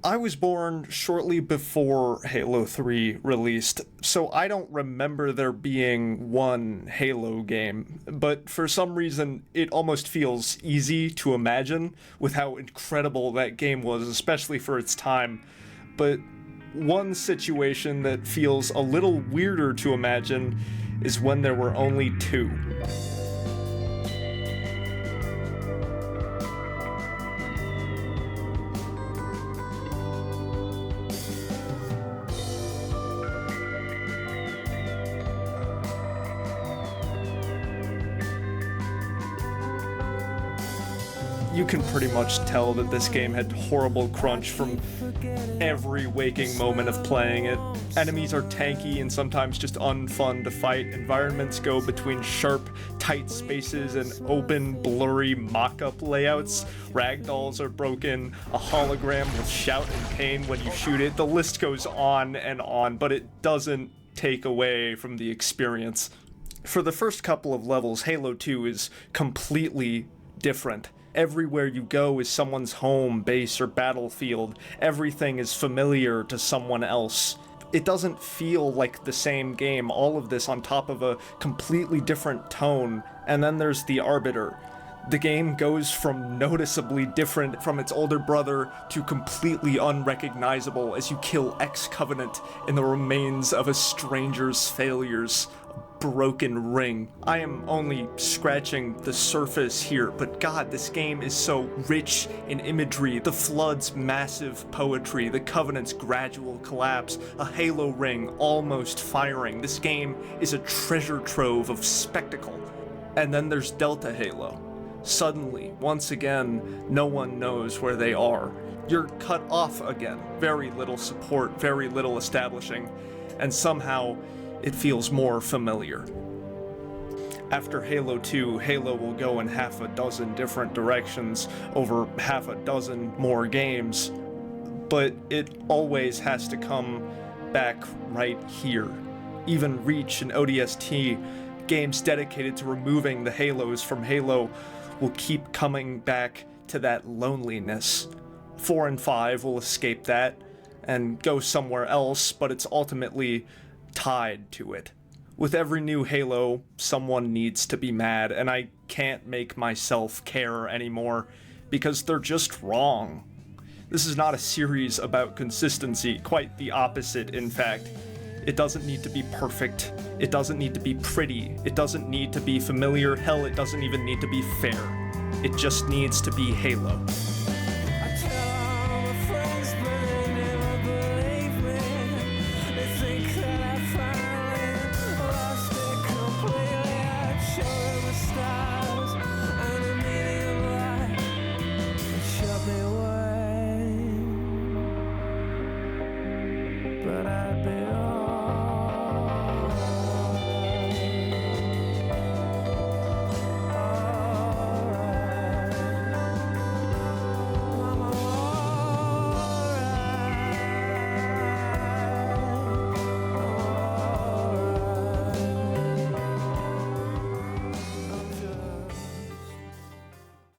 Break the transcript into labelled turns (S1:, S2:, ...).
S1: I was born shortly before Halo 3 released, so I don't remember there being one Halo game, but for some reason it almost feels easy to imagine with how incredible that game was, especially for its time. But one situation that feels a little weirder to imagine is when there were only two. You can pretty much tell that this game had horrible crunch from every waking moment of playing it. Enemies are tanky and sometimes just unfun to fight. Environments go between sharp, tight spaces and open, blurry mock-up layouts. Ragdolls are broken. A hologram will shout in pain when you shoot it. The list goes on, but it doesn't take away from the experience. For the first couple of levels, Halo 2 is completely different. Everywhere you go is someone's home, base, or battlefield. Everything is familiar to someone else. It doesn't feel like the same game, all of this on top of a completely different tone. And then there's the Arbiter. The game goes from noticeably different from its older brother to completely unrecognizable as you kill ex-Covenant in the remains of a stranger's failures. Broken ring. I am only scratching the surface here, but God, this game is so rich in imagery. The Flood's massive poetry, the Covenant's gradual collapse, a Halo ring almost firing. This game is a treasure trove of spectacle. And then there's Delta Halo. Suddenly, once again, no one knows where they are. You're cut off again. Very little support, very little establishing, and somehow it feels more familiar. After Halo 2, Halo will go in half a dozen different directions over half a dozen more games, but it always has to come back right here. Even Reach and ODST, games dedicated to removing the Halos from Halo, will keep coming back to that loneliness. 4 and 5 will escape that and go somewhere else, but it's ultimately tied to it. With every new Halo, someone needs to be mad, and I can't make myself care anymore because they're just wrong. This is not a series about consistency, quite the opposite, in fact. It doesn't need to be perfect. It doesn't need to be pretty. It doesn't need to be familiar. Hell, it doesn't even need to be fair. It just needs to be Halo.